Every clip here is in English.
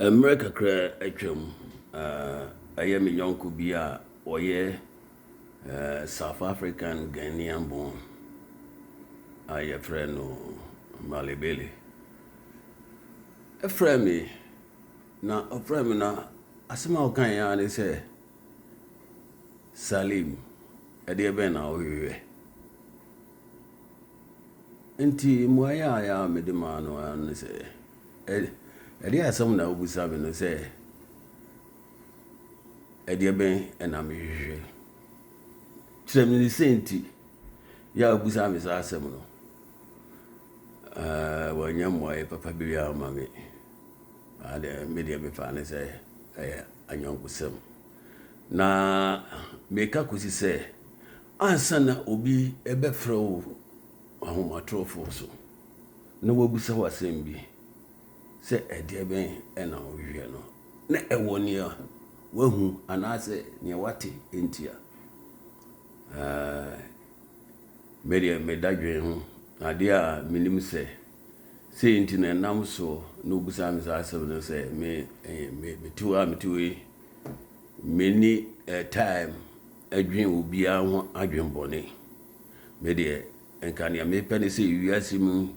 America kra atwam aye me yonko bi a oye South African Ghanaian born aye friend no Malebele a friend me na a friend me na asema okan ya ne say Salim e de be na oyewe enti moya ya me de ma no an say Eri asam na obusa me no say edi ben na me hwehwe kyerem ni senti ya obusa me sa asam no wanya moye papa bi ya ma me ade media be fa ne say anyonkusam na meka kusi say ansa na obi ebe frɛ wo ahomatrofo so na wobusa wasem bi se ede ben na ohwe no na ewo ne a wahu anase ne wate entia media medadwe hu ade a minim se enti na nam so no busa me sa no se me tiwa meni time adwen obi a ho adwen bone media enka ne me pene se wiase mu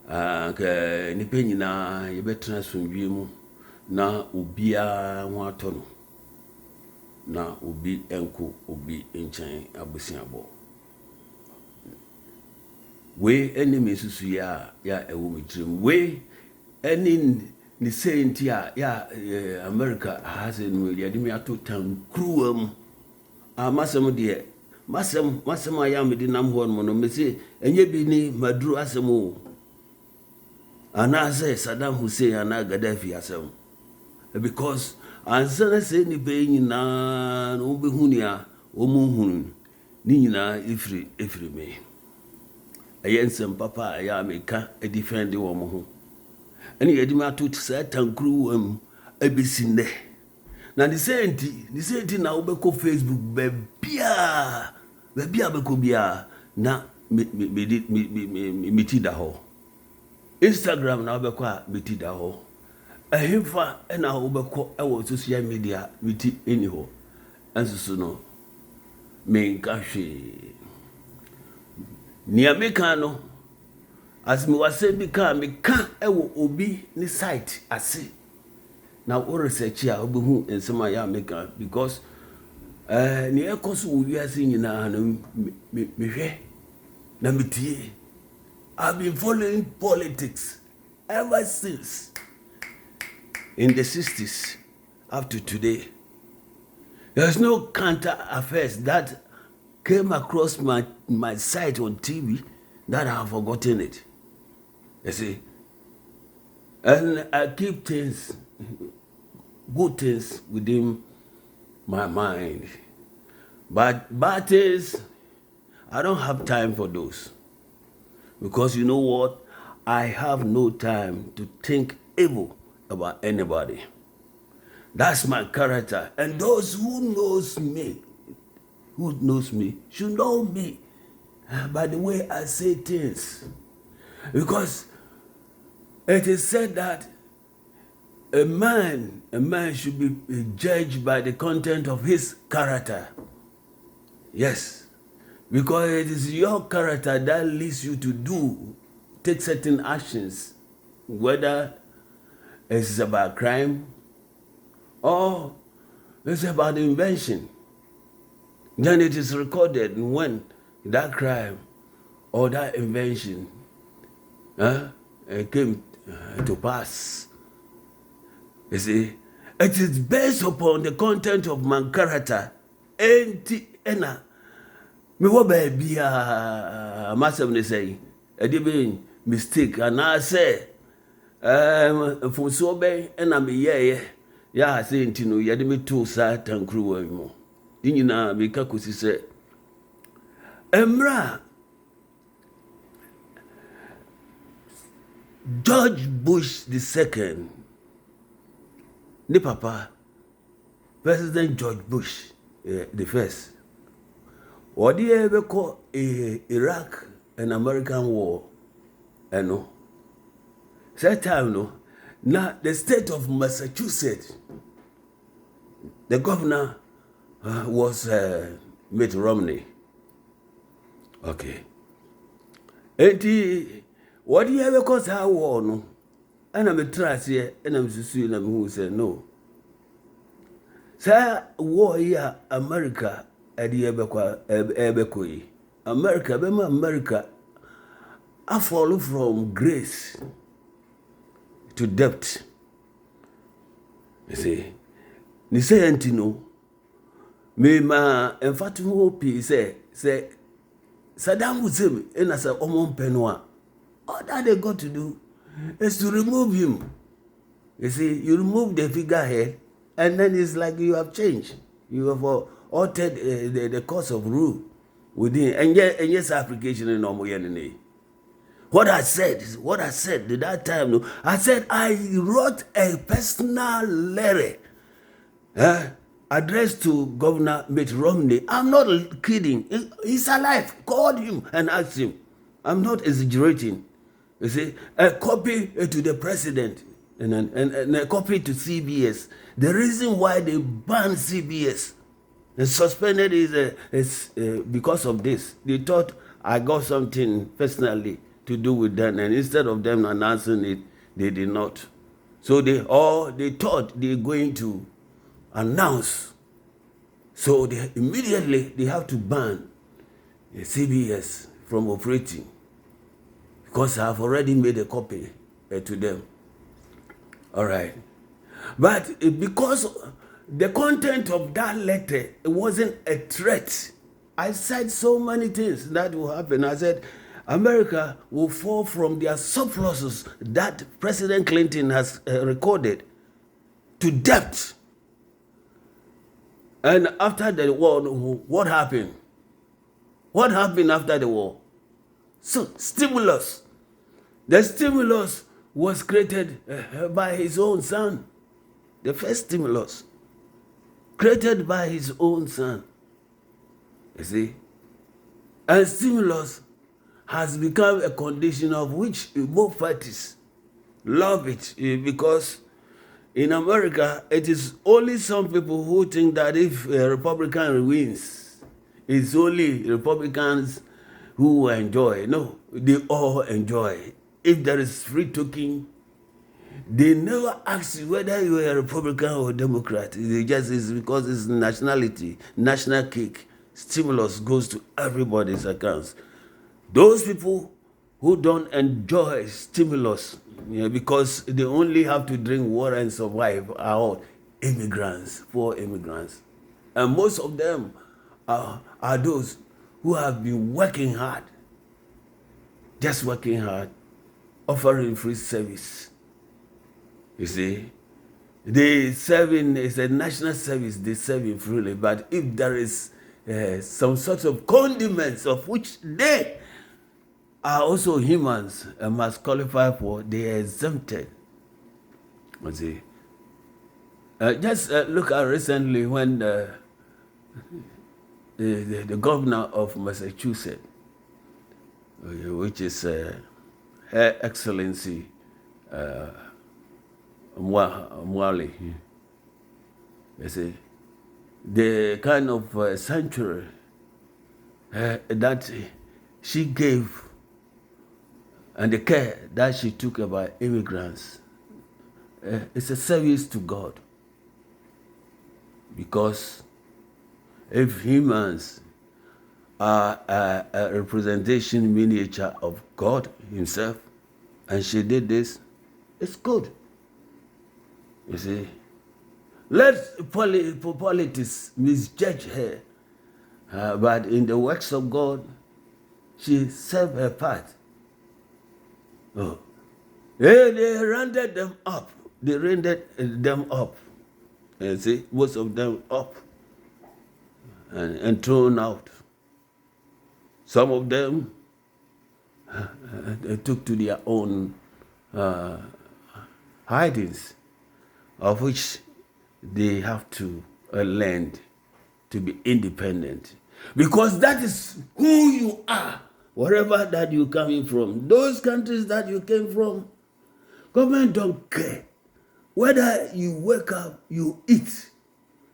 ka nipa nyina yebetena sonwie mu na obi a ho ato no na obi enko obi enchen abusiabo we enemy susu ya ewo mitrim we any ni senti ya America has no yadimi ato tankruam amasem de masem aya me de nam ho no me se enye bi ni maduru asem o ana say Saddam Hussein ana Gaddafi asem because ansana say ni be nyina no be hunia o mu hunu ni nyina ifri me ayensem papa ya me ka e defend wo mo ho ene yedi ma to say tankru am abisinde na the senti na obeko Facebook bebia beko bia na meti da ho Instagram na obeko a meti da ho ahemfa na obeko ewo social media meti eni ho ansusu no me nka hwe ni ameka no asmi wase bi ka me ka ewo obi ni site ase na o research a obehu ensema ya meka because ni ekoso wo wiase nyina na mehwe na metie. I've been following politics ever since in the 60s up to today. There's no counter affairs that came across my site on TV that I have forgotten it. You see, and I keep things, good things within my mind, but bad things, I don't have time for those, because you know what, I have no time to think evil about anybody. That's my character, and those who knows me should know me by the way I say things, because it is said that a man should be judged by the content of his character. Yes, because it is your character that leads you to take certain actions, whether it's about crime or it's about invention. Then it is recorded when that crime or that invention came to pass. You see, it is based upon the content of my character. Ena me wo baby masem ne say e dey be mistake and I say for so be ena me ya say ntino ye dey me to sa tankru wa mo nyina me ka kosi say emra George Bush II, the papa, President George Bush the first, what do you ever call Iraq and American war? No, that time no, Now, the state of Massachusetts, the governor was Mitt Romney. Okay. Enti, what do you ever cause our war? No? And I'm a trust here, and I'm so and who say no. Sir, war here, America, at the Ebekoi. America, Bema America, I follow from grace to debt. You see, ni say antino, me ma enfatu hope say Saddam Hussein and as a omon penwa. All that they got to do is to remove him. You see, you remove the figurehead, and then it's like you have changed. You have altered the course of rule within. And yes, application in normal. What I said at that time, no, I said I wrote a personal letter addressed to Governor Mitt Romney. I'm not kidding. He's alive. Called him and asked him. I'm not exaggerating. You see, a copy to the president and a copy to CBS. The reason why they banned CBS and suspended is because of this. They thought I got something personally to do with them, and instead of them announcing it, they did not. So they thought they were going to announce. So they immediately have to ban CBS from operating, because I have already made a copy to them. All right. But because the content of that letter, it wasn't a threat. I said so many things that will happen. I said, America will fall from their surpluses that President Clinton has recorded to debt. And after the war, what happened? What happened after the war? So, stimulus. The stimulus was created by his own son. The first stimulus created by his own son. You see? And stimulus has become a condition of which both parties love it, because in America, it is only some people who think that if a Republican wins, it's only Republicans who enjoy. No, they all enjoy. If there is free talking, they never ask you whether you are a Republican or Democrat. They just, it's because it's nationality, national cake. Stimulus goes to everybody's accounts. Those people who don't enjoy stimulus, because they only have to drink water and survive, are all immigrants, poor immigrants. And most of them are those who have been working hard, just working hard, offering free service. You see, they serving is a national service, they serve it freely. But if there is some sort of condiments of which they are also humans and must qualify for, they are exempted. You see, just look at recently when the governor of Massachusetts, which is Her Excellency Mwali, you see, the kind of sanctuary that she gave and the care that she took about immigrants, it's a service to God. Because if humans are a representation miniature of God himself, and she did this, it's good. You see, let politics misjudge her, but in the works of God, she served her part. Oh, they rounded them up. They rounded them up. You see, most of them up and thrown out. Some of them took to their own hidings, of which they have to learn to be independent. Because that is who you are, wherever that you're coming from. Those countries that you came from, government don't care. Whether you wake up, you eat,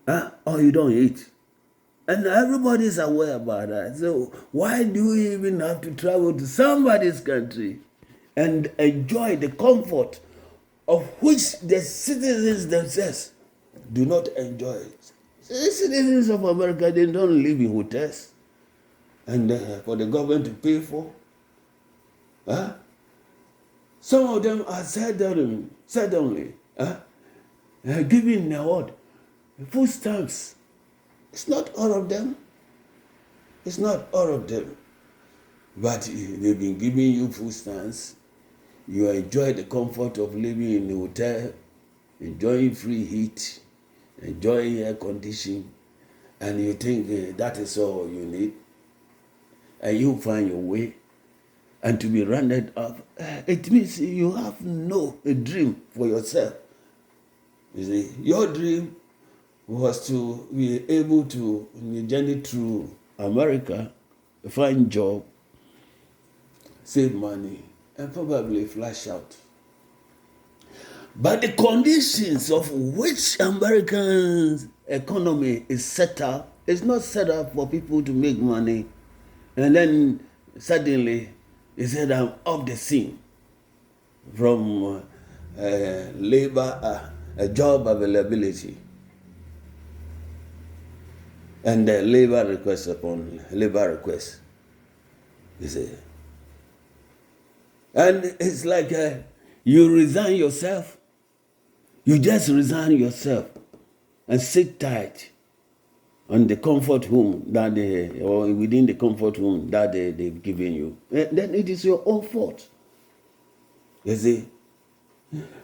or you don't eat. And everybody's aware about that. So why do we even have to travel to somebody's country and enjoy the comfort of which the citizens themselves do not enjoy? The citizens of America, they don't live in hotels and for the government to pay for. Some of them are suddenly giving what? Food stamps. It's not all of them. It's not all of them. But they've been giving you food stamps. You enjoy the comfort of living in a hotel, enjoying free heat, enjoying air conditioning, and you think that is all you need. And you find your way. And to be rounded up, it means you have a dream for yourself. You see, your dream was to be able to, in your journey through America, find a job, save money, and probably flash out. But the conditions of which American economy is set up is not set up for people to make money. And then suddenly, they said, I'm off the scene from labor, job availability. And labor request upon labor request. You see. And it's like you resign yourself. You just resign yourself and sit tight on the comfort home that or within the comfort home that they've given you. Then it is your own fault. You see.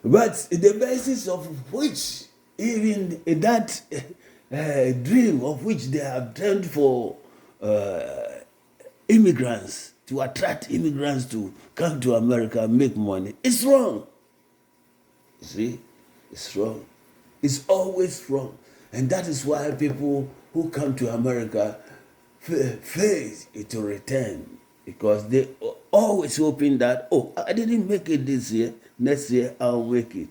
But the basis of which even that dream of which they have dreamed for immigrants, to attract immigrants to come to America and make money, it's wrong. You see, it's wrong. It's always wrong. And that is why people who come to America fail to return, because they always hoping that, I didn't make it this year, next year I'll make it.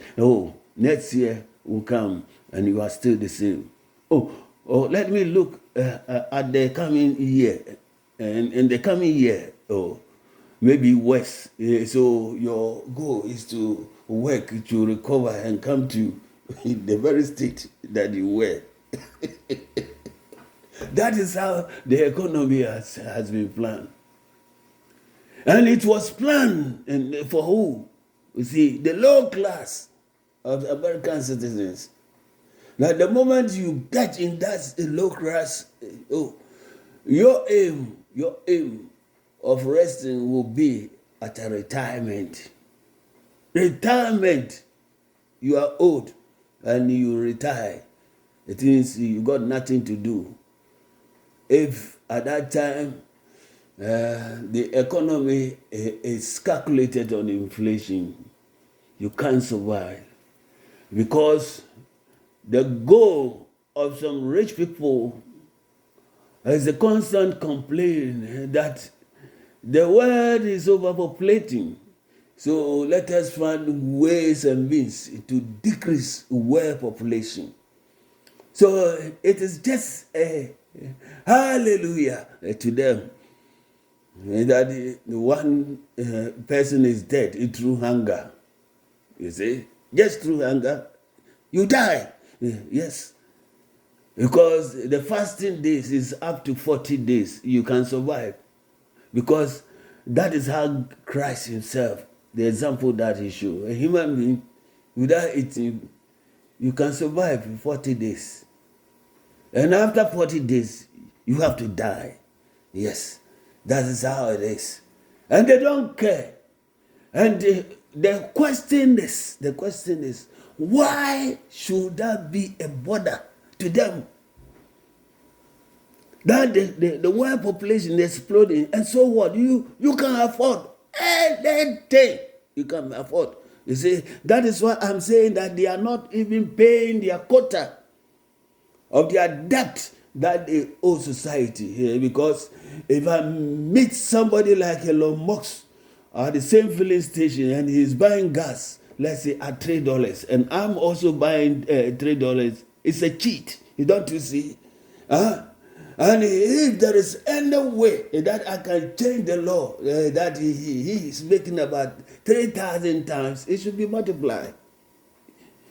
Next year will come and you are still the same. Let me look at the coming year. And in the coming year, maybe worse. So your goal is to work to recover and come to the very state that you were. That is how the economy has been planned. And it was planned for who? You see, the low class of American citizens. Now, the moment you get in that low class, your aim of resting will be at a retirement. Retirement, you are old and you retire. It means you got nothing to do. If at that time the economy is calculated on inflation, you can't survive. Because the goal of some rich people is a constant complaint that the world is overpopulating. So let us find ways and means to decrease world population. So it is just a hallelujah to them that the one person is dead through hunger. You see, just through hunger, you die. Yes. Because the fasting days is up to 40 days. You can survive. Because that is how Christ himself, the example that he showed. A human being, without eating, you can survive for 40 days. And after 40 days, you have to die. Yes, that is how it is. And they don't care. And the question is, why should that be a bother to them? That the world population is exploding, and so what? You can afford anything you can afford. You see, that is why I'm saying that they are not even paying their quota of their debt that they owe society. Because if I meet somebody like Elon Musk at the same filling station and he's buying gas let's say, at $3, and I'm also buying $3, it's a cheat. You don't you see? And if there is any way that I can change the law that he is making about 3,000 times, it should be multiplied.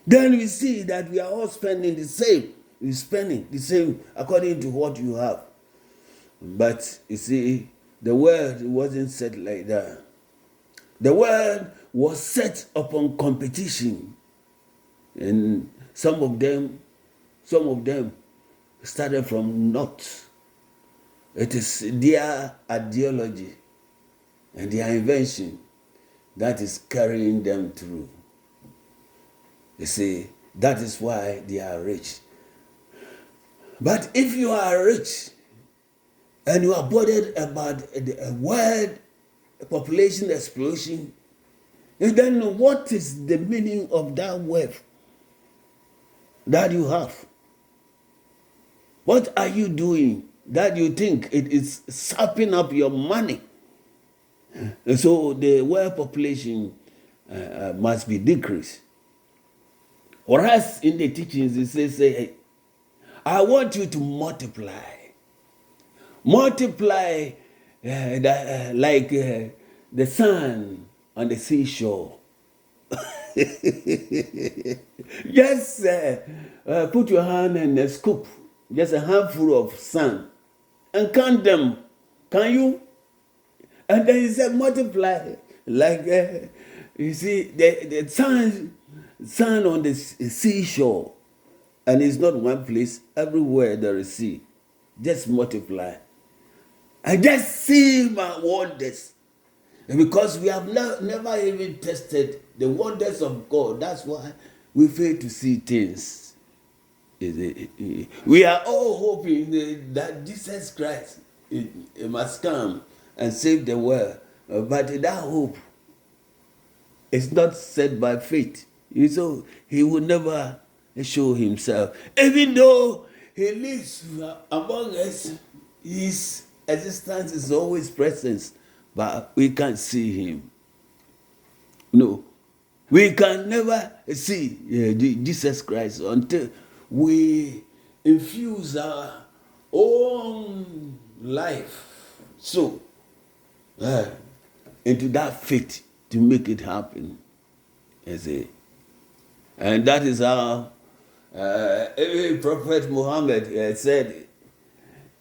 Then we see that we are all spending the same. We're spending the same according to what you have. But you see, the world wasn't set like that. The world was set upon competition. And some of them started from naught. It is their ideology and their invention that is carrying them through. You see, that is why they are rich. But if you are rich and you are bothered about the world population explosion, you don't know what is the meaning of that wealth that you have. What are you doing that you think it is sapping up your money? And so the world population must be decreased. Whereas in the teachings it says, hey, I want you to multiply. Multiply like the sand on the seashore. Just put your hand in a scoop, just a handful of sand, and count them. Can you? And then he said, multiply. Like, you see, the sand on the seashore, and it's not one place, everywhere there is sea. Just multiply. And just see my wonders. And because we have never even tested the wonders of God, that's why we fail to see things. We are all hoping that Jesus Christ must come and save the world. But that hope is not set by faith. So he will never show himself. Even though he lives among us, his existence is always present, but we can't see him. No, we can never see Jesus Christ until we infuse our own life into that faith to make it happen. You see. And that is how Prophet Muhammad said,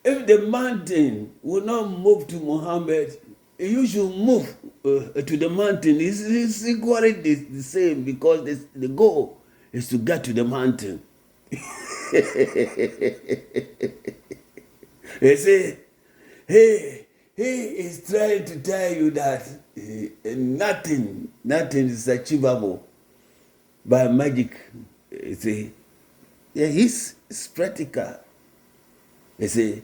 if the mountain will not move to Muhammad, you should move to the mountain. It's equally the same, because the goal is to get to the mountain. You see, he is trying to tell you that nothing is achievable by magic. You see, yeah, it's practical. You see,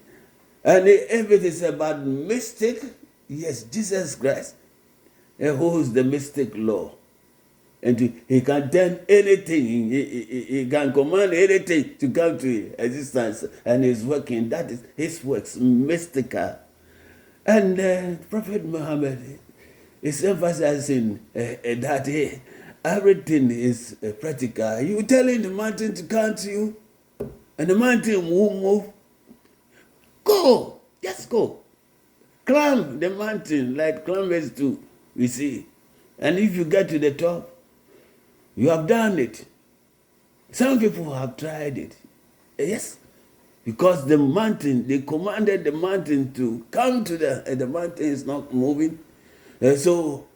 and if it is about mistake, yes, Jesus Christ holds the mystic law. And he can turn anything, he can command anything to come to existence, and he's working. That is his works, mystical. And Prophet Muhammad is emphasizing that everything is practical. You telling the mountain to come to you, and the mountain won't move. Go, just go. Climb the mountain like climbers do, you see. And if you get to the top, you have done it. Some people have tried it. Yes, because the mountain, they commanded the mountain to come to the mountain is not moving. So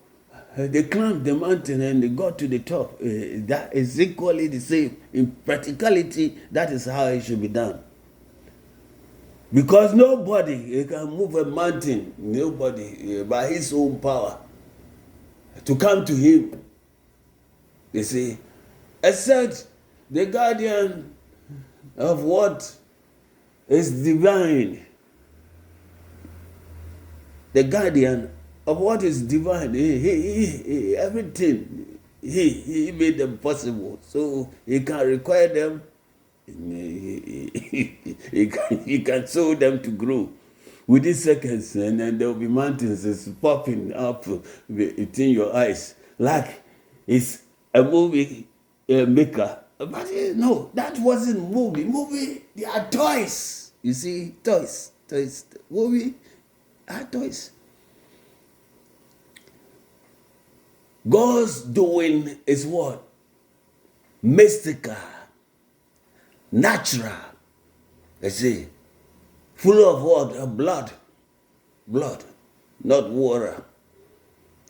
they climbed the mountain and they got to the top. That is equally the same. In practicality, that is how it should be done. Because nobody can move a mountain, nobody, by his own power, to come to him. You see, except the guardian of what is divine. The guardian of what is divine. He everything, he made them possible. So he can require them. He can show them to grow within seconds, and then there will be mountains popping up between your eyes, like it's a movie maker. But no, that wasn't movie. Movie, they are toys. You see, toys. Movie are toys. God's doing is what? Mystical, natural. You see, full of what? Blood, not water.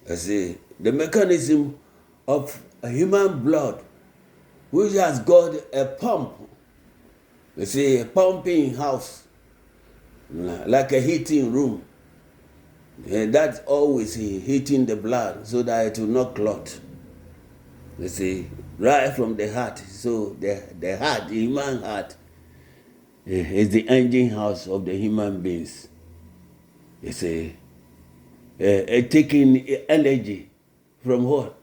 You see, the mechanism of a human blood, which has got a pump. You see, a pumping house, like a heating room. And that's always heating the blood so that it will not clot. You see, right from the heart. So the heart, the human heart, is the engine house of the human beings. You see, taking energy from what?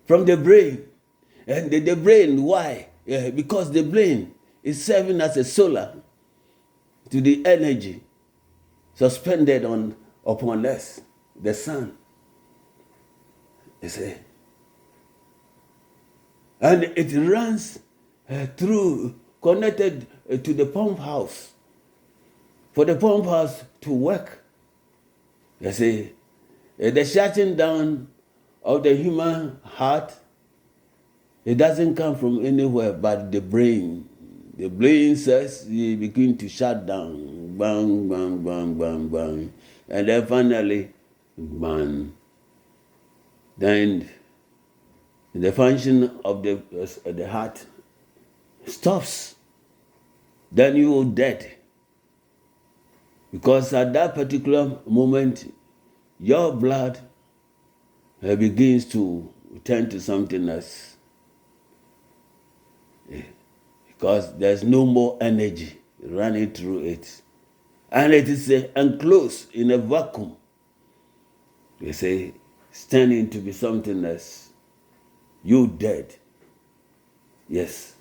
From the brain. And the brain, why? Because the brain is serving as a solar to the energy suspended upon us, the sun. You see. And it runs through, connected to the pump house. For the pump house to work. You see, the shutting down of the human heart, it doesn't come from anywhere but the brain. The brain says you begin to shut down. Bang, bang, bang, bang, bang. And then finally, bang. Then the function of the heart stops. Then you are dead. Because at that particular moment, your blood begins to turn to something else. Because there's no more energy running through it. And it is enclosed in a vacuum. You say, it's turning to be something else. You dead. Yes.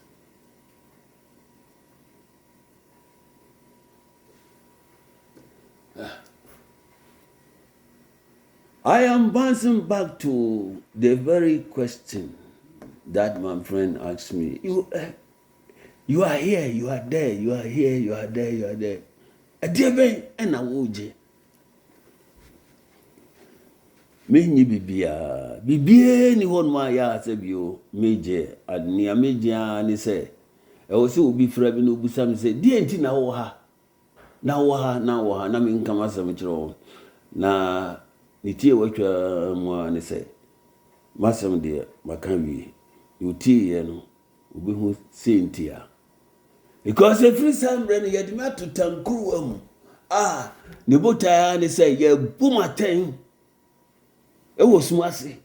I am bouncing back to the very question that my friend asked me. You are here, you are there, you are here, you are there, you are there. Adiebe ena woje. Menyi bibia ni hon ma ya asebio meje adnia meje ani se e wo se obi fra bi no busam se die enti na wo ha na me nkama asem kire na nitie watwa mu ani se masem de maka wi yuti ye no obi hu sentia because every time when you get me to tankuru mu ne bota ani se ye bumaten it was mercy.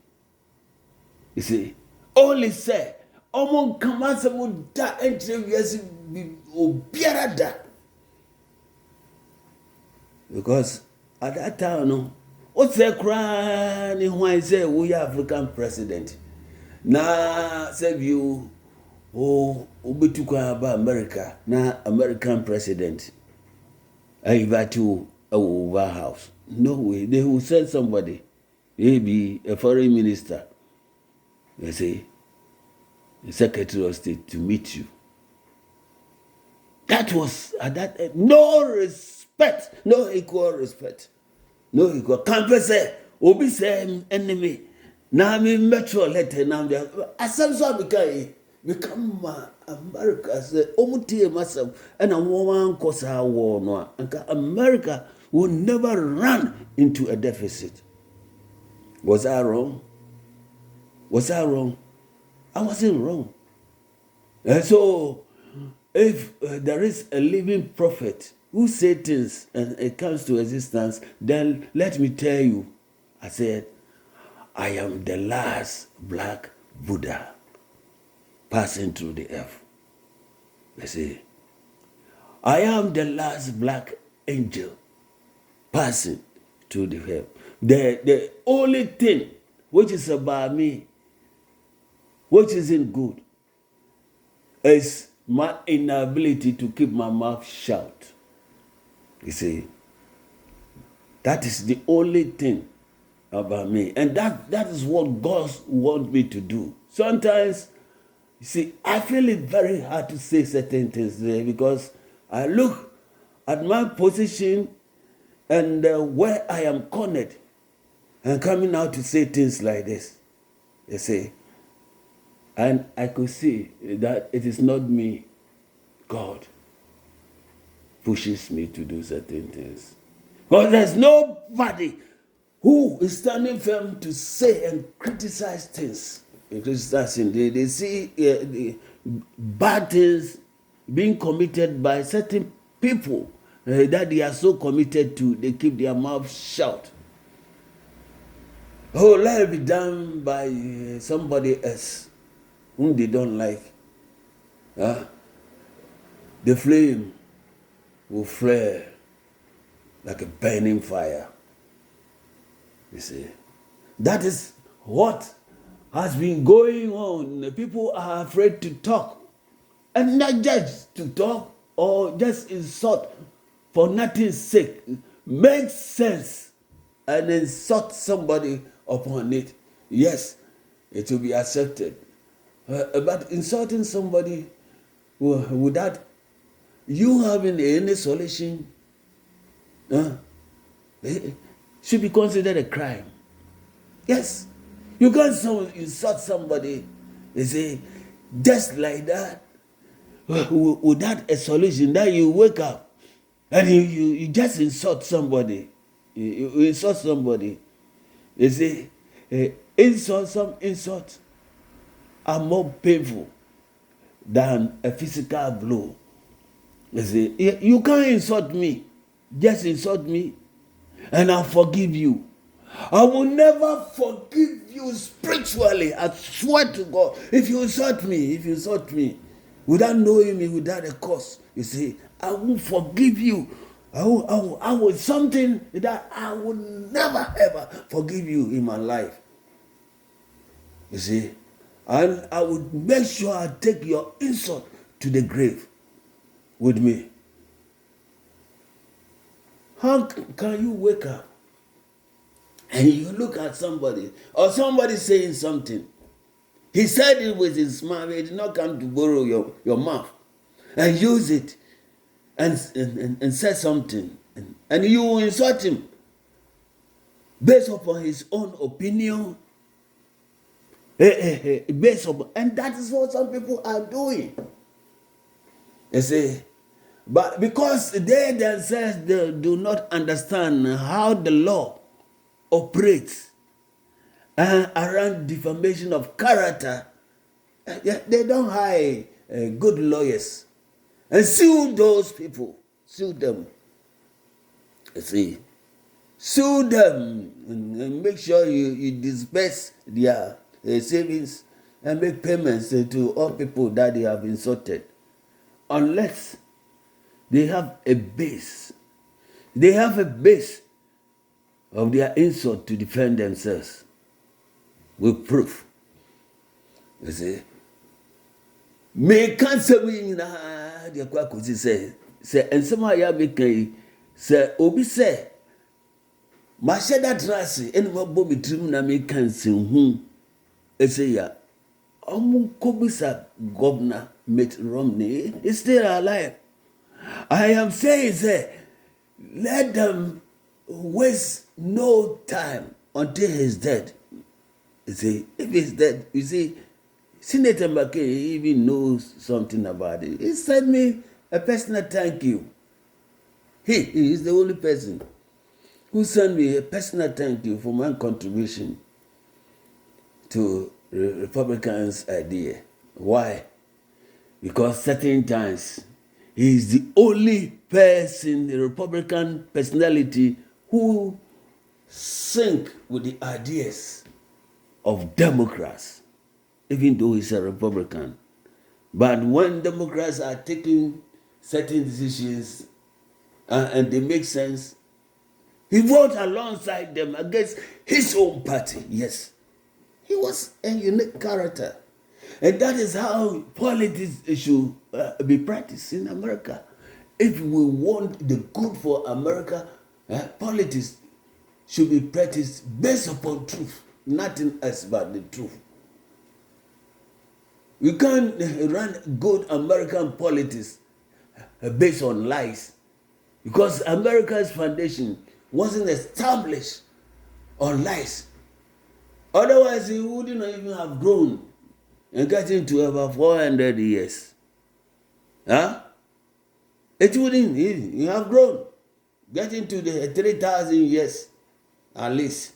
You see, only say, Omon Kamasa would da entry yes obiara da. Because at that time, no, what's the crying when I say we are African president? Na say you Ubituka about America, na American president. I invite you over house. No way, they will send somebody. Maybe a foreign minister, you see, the Secretary of State to meet you. That was at that no respect, no equal respect, no equal. Can't say, Obi say enemy. Now me metro letter now there. Asam so become America say omutie myself and a woman cause her war no. America will never run into a deficit. Was I wrong? Was I wrong? I wasn't wrong. And so, if there is a living prophet who says things and it comes to existence, then let me tell you, I said, I am the last black Buddha passing through the earth. You see, I am the last black angel passing through the earth. The only thing which is about me, which isn't good, is my inability to keep my mouth shut. You see, that is the only thing about me. And that is what God wants me to do. sometimes, you see, I feel it very hard to say certain things there because I look at my position and where I am cornered and coming out to say things like this. You see, and I could see that it is not me, God pushes me to do certain things. Because there's nobody who is standing firm to say and criticize things. They see the bad things being committed by certain people that they are so committed to, they keep their mouth shut. Oh, let it be done by somebody else whom they don't like. The flame will flare like a burning fire. You see, that is what has been going on. The people are afraid to talk, and not just to talk or just insult for nothing's sake. Make sense and insult somebody upon it. Yes, it will be accepted. But insulting somebody without you having any solution should be considered a crime. Yes, you can't insult somebody, you see, just like that, without a solution. That you wake up and you just insult somebody. You insult somebody. You see, some insults are more painful than a physical blow. You see, you can't insult me. Just insult me and I'll forgive you. I will never forgive you spiritually. I swear to God. If you insult me without knowing me, without a cause, you see, I will forgive you. I will something that I will never ever forgive you in my life. You see, and I would make sure I take your insult to the grave with me. How can you wake up and you look at somebody or somebody saying something? He said it with his mouth. He did not come to borrow your mouth and use it and say something. And you insult him based upon his own opinion. Based upon, and that is what some people are doing. You see, but because they themselves they do not understand how the law operates around defamation of character, they don't hire good lawyers and sue those people. Sue them. You see, sue them and make sure you disperse their savings and make payments to all people that they have insulted, unless they have a base. They have a base of their insult to defend themselves with proof. You see, me can't say we na the kwakuzi say and some ya make say obi say ma sheda trase eni mo bo mi trim na me kan say hu say ya omu kobisa governor Mitt Romney is still alive. I am saying say let them waste no time until he's dead. You see, if he's dead, you see, Senator McCain even knows something about it. He sent me a personal thank you. He is the only person who sent me a personal thank you for my contribution to Republicans' idea. Why? Because certain times he is the only person, the Republican personality, who sync with the ideas of Democrats, even though he's a Republican. But when Democrats are taking certain decisions and they make sense, he votes alongside them against his own party. Yes, he was a unique character. And that is how politics should be practiced in America. If we want the good for America, politics should be practiced based upon truth, nothing else but the truth. We can't run good American politics based on lies, because America's foundation wasn't established on lies. Otherwise, it wouldn't even have grown and getting to about 400 years. Huh? It wouldn't even have grown, getting to the 3,000 years at least.